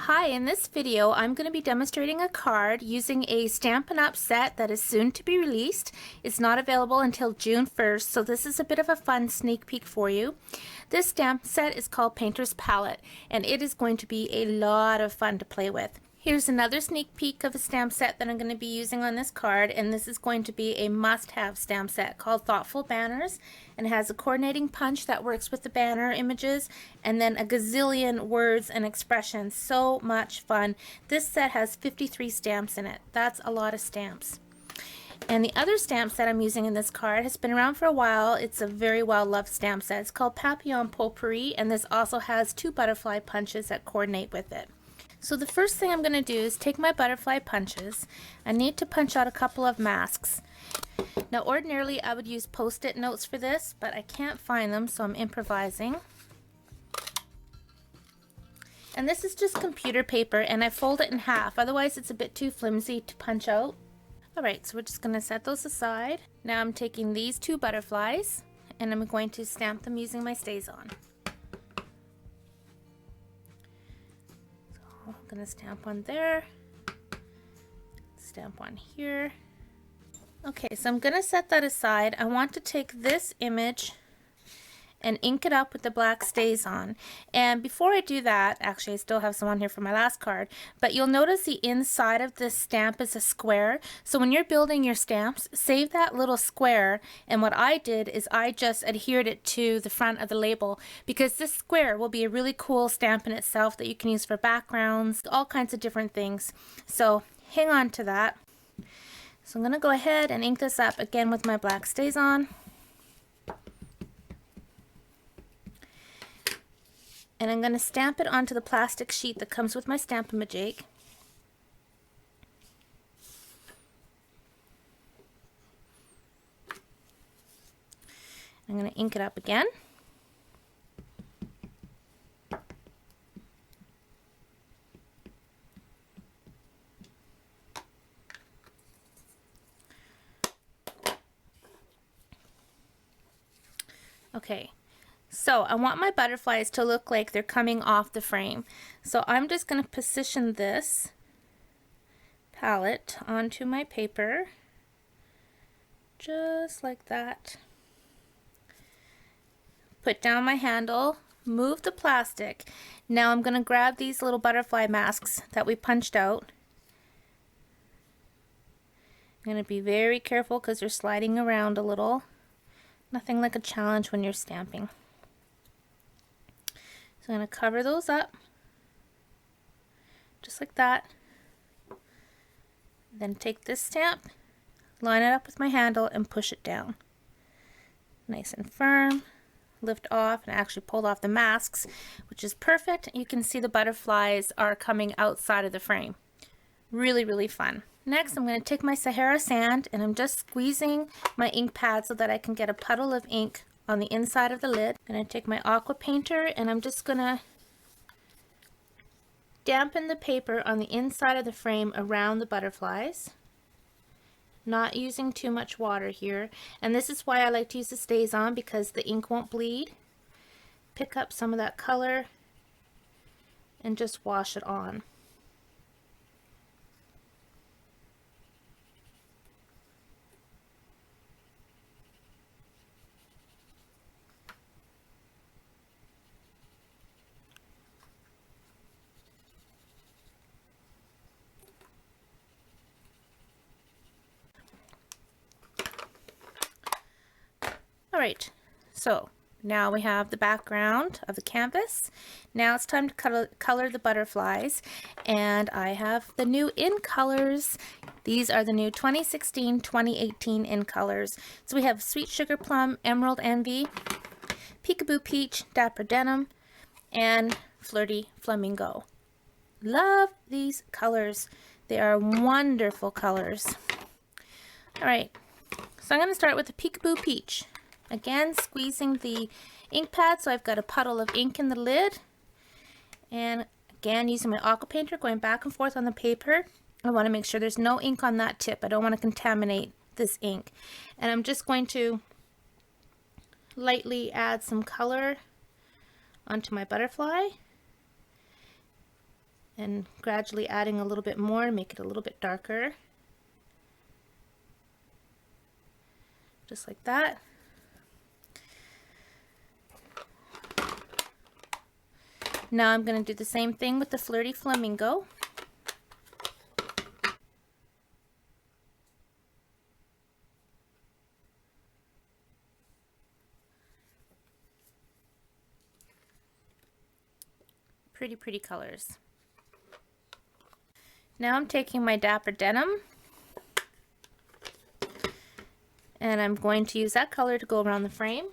Hi, in this video I'm going to be demonstrating a card using a Stampin' Up set that is soon to be released. It's not available until June 1st, so this is a bit of a fun sneak peek for you. This stamp set is called Painter's Palette, and it is going to be a lot of fun to play with. Here's another sneak peek of a stamp set that I'm going to be using on this card, and this is going to be a must-have stamp set called Thoughtful Banners, and it has a coordinating punch that works with the banner images, and then a gazillion words and expressions. So much fun. This set has 53 stamps in it. That's a lot of stamps. And the other stamp set I'm using in this card has been around for a while. It's a very well-loved stamp set. It's called Papillon Potpourri, and this also has 2 butterfly punches that coordinate with it. So the first thing I'm going to do is take my butterfly punches. I need to punch out a couple of masks. Now ordinarily I would use post-it notes for this, but I can't find them, so I'm improvising. And this is just computer paper, and I fold it in half, otherwise it's a bit too flimsy to punch out. Alright, so we're just going to set those aside. Now I'm taking these 2 butterflies and I'm going to stamp them using my StazOn. I'm going to stamp one there, stamp one here. Okay, so I'm going to set that aside. I want to take this image and ink it up with the black StazOn. And before I do that, actually I still have some on here for my last card, but you'll notice the inside of this stamp is a square. So when you're building your stamps, save that little square, and what I did is I just adhered it to the front of the label, because this square will be a really cool stamp in itself that you can use for backgrounds, all kinds of different things. So hang on to that. So I'm going to go ahead and ink this up again with my black StazOn. And I'm going to stamp it onto the plastic sheet that comes with my Stamp-A-Majig. I'm going to ink it up again. Okay. So I want my butterflies to look like they're coming off the frame. So I'm just going to position this palette onto my paper, just like that. Put down my handle, move the plastic. Now I'm going to grab these little butterfly masks that we punched out. I'm going to be very careful because they're sliding around a little. Nothing like a challenge when you're stamping. So I'm going to cover those up, just like that. Then take this stamp, line it up with my handle, and push it down. Nice and firm. Lift off, and I actually pulled off the masks, which is perfect. You can see the butterflies are coming outside of the frame. Really, really fun. Next, I'm going to take my Sahara sand, and I'm just squeezing my ink pad so that I can get a puddle of ink on the inside of the lid. I'm going to take my aqua painter, and I'm just going to dampen the paper on the inside of the frame around the butterflies. Not using too much water here, and this is why I like to use the StazOn, because the ink won't bleed. Pick up some of that color and just wash it on. Alright, so now we have the background of the canvas. Now it's time to color the butterflies, and I have the new in colors. These are the new 2016-2018 in colors. So we have Sweet Sugar Plum, Emerald Envy, Peekaboo Peach, Dapper Denim, and Flirty Flamingo. Love these colors. They are wonderful colors. Alright, so I'm going to start with the Peekaboo Peach. Again, squeezing the ink pad so I've got a puddle of ink in the lid. And again, using my aqua painter, going back and forth on the paper. I want to make sure there's no ink on that tip. I don't want to contaminate this ink. And I'm just going to lightly add some color onto my butterfly. and gradually adding a little bit more to make it a little bit darker. Just like that. Now I'm going to do the same thing with the Flirty Flamingo. Pretty, pretty colors. Now I'm taking my Dapper Denim, and I'm going to use that color to go around the frame.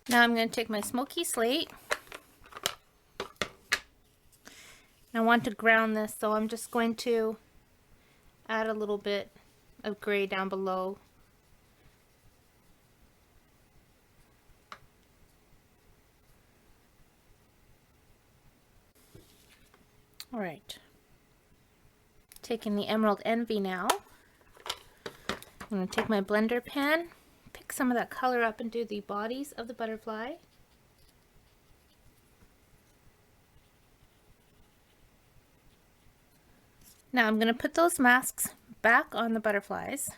Now I'm going to take my Smoky Slate. I want to ground this, so I'm just going to add a little bit of gray down below. Alright. Taking the Emerald Envy now. I'm going to take my blender pen, pick some of that color up and do the bodies of the butterfly. Now I'm going to put those masks back on the butterflies.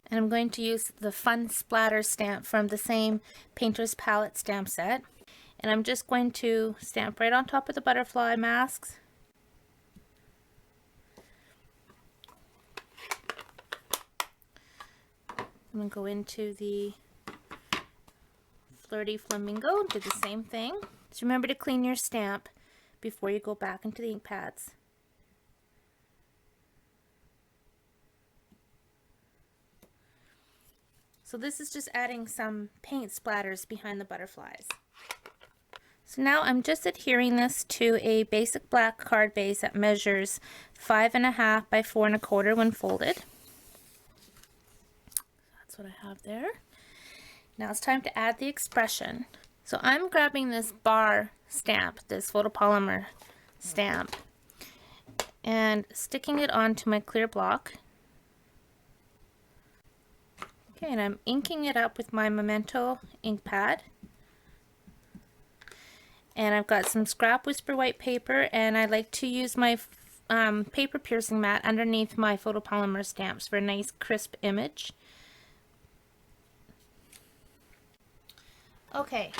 And I'm going to use the Fun Splatter stamp from the same Painter's Palette stamp set. And I'm just going to stamp right on top of the butterfly masks. I'm going to go into the Flirty Flamingo, do the same thing. Just remember to clean your stamp before you go back into the ink pads. So this is just adding some paint splatters behind the butterflies. So now I'm just adhering this to a basic black card base that measures 5.5 by 4 1/4 when folded. That's what I have there. Now it's time to add the expression. So I'm grabbing this bar stamp, this photopolymer stamp, and sticking it onto my clear block. Okay, and I'm inking it up with my Memento ink pad. And I've got some scrap Whisper White paper, and I like to use my paper piercing mat underneath my photopolymer stamps for a nice crisp image. Okay,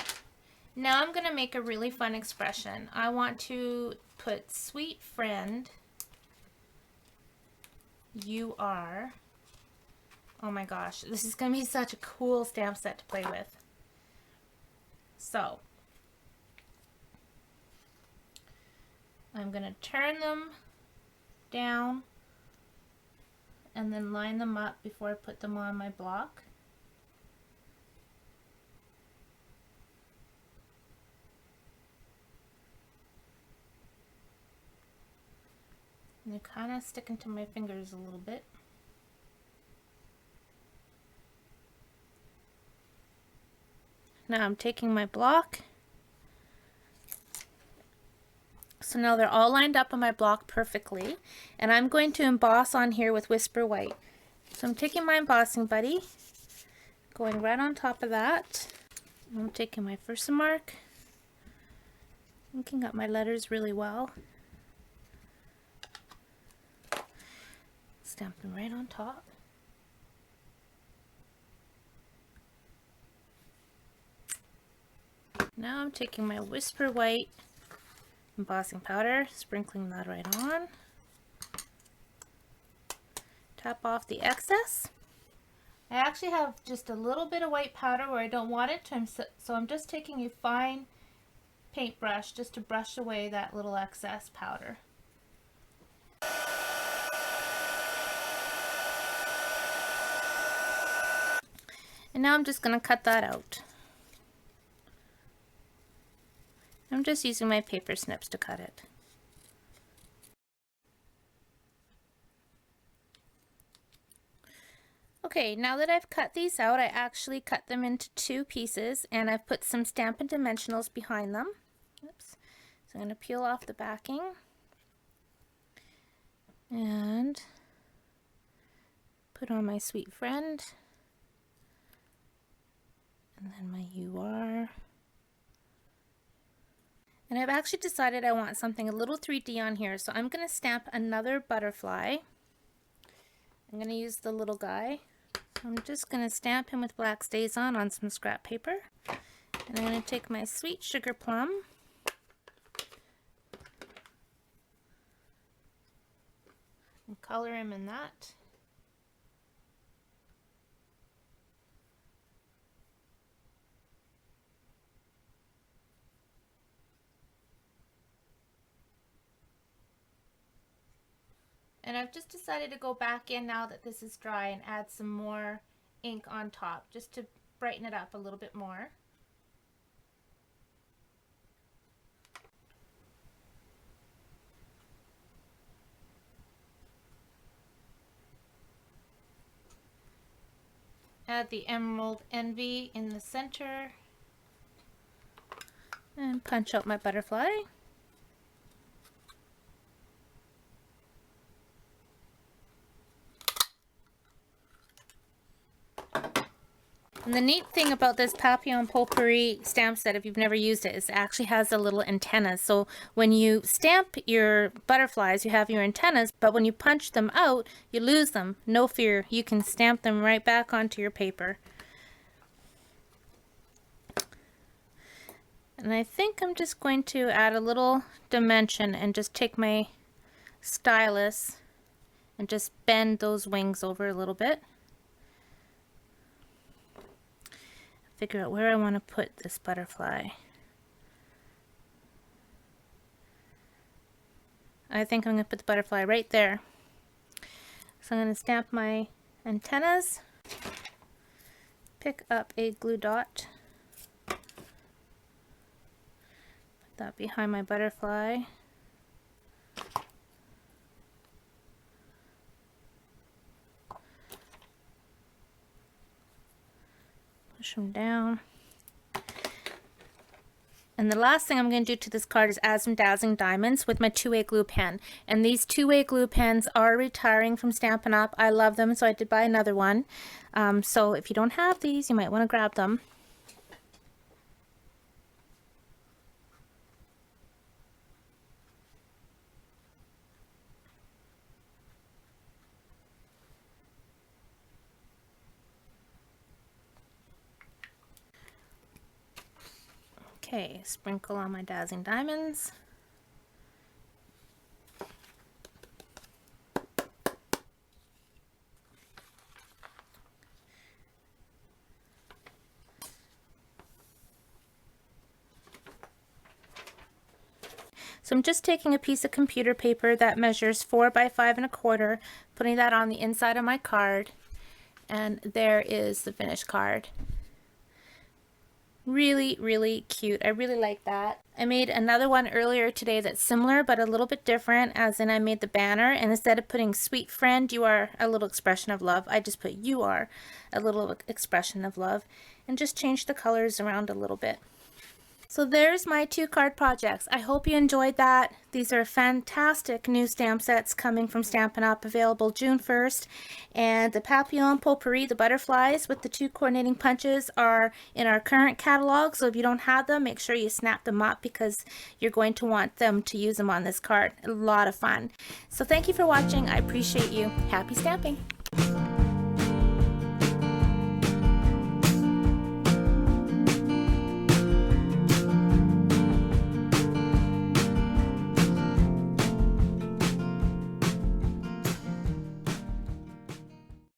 now I'm going to make a really fun expression. I want to put "Sweet friend, you are." Oh my gosh, this is going to be such a cool stamp set to play with. So I'm going to turn them down and then line them up before I put them on my block. And they're kind of sticking to my fingers a little bit. Now I'm taking my block. So now they're all lined up on my block perfectly, and I'm going to emboss on here with Whisper White. So I'm taking my embossing buddy, going right on top of that. I'm taking my Versamark, inking up my letters really well, stamping right on top. Now I'm taking my Whisper White embossing powder, sprinkling that right on. Tap off the excess. I actually have just a little bit of white powder where I don't want it to, so I'm just taking a fine paintbrush just to brush away that little excess powder. And now I'm just going to cut that out. I'm just using my paper snips to cut it. Okay, now that I've cut these out, I actually cut them into 2 pieces, and I've put some Stampin' Dimensionals behind them. Oops. So I'm going to peel off the backing and put on my sweet friend, and then my UR. And I've actually decided I want something a little 3D on here, so I'm going to stamp another butterfly. I'm going to use the little guy. I'm just going to stamp him with black StazOn on some scrap paper. And I'm going to take my sweet sugar plum and color him in that. And I've just decided to go back in now that this is dry and add some more ink on top just to brighten it up a little bit more. Add the Emerald Envy in the center and punch out my butterfly. And the neat thing about this Papillon Potpourri stamp set, if you've never used it, is it actually has a little antenna. So when you stamp your butterflies, you have your antennas, but when you punch them out, you lose them. No fear, you can stamp them right back onto your paper. And I think I'm just going to add a little dimension and just take my stylus and just bend those wings over a little bit. Figure out where I want to put this butterfly. I think I'm going to put the butterfly right there. So I'm going to stamp my antennas, pick up a glue dot, put that behind my butterfly. Push them down. And the last thing I'm going to do to this card is add some dazzling diamonds with my 2A glue pen. And these 2A glue pens are retiring from Stampin' Up. I love them, so I did buy another one. So if you don't have these, you might want to grab them. Okay, sprinkle on my dazzling diamonds. So I'm just taking a piece of computer paper that measures 4 by 5 1/4, putting that on the inside of my card, and there is the finished card. Really, really cute. I really like that. I made another one earlier today that's similar but a little bit different, as in I made the banner, and instead of putting sweet friend, you are a little expression of love, I just put you are a little expression of love, and just changed the colors around a little bit. So there's my 2 card projects. I hope you enjoyed that. These are fantastic new stamp sets coming from Stampin' Up, available June 1st. And the Papillon Potpourri, the butterflies with the 2 coordinating punches, are in our current catalog. So if you don't have them, make sure you snap them up because you're going to want them to use them on this card. A lot of fun. So thank you for watching. I appreciate you. Happy stamping!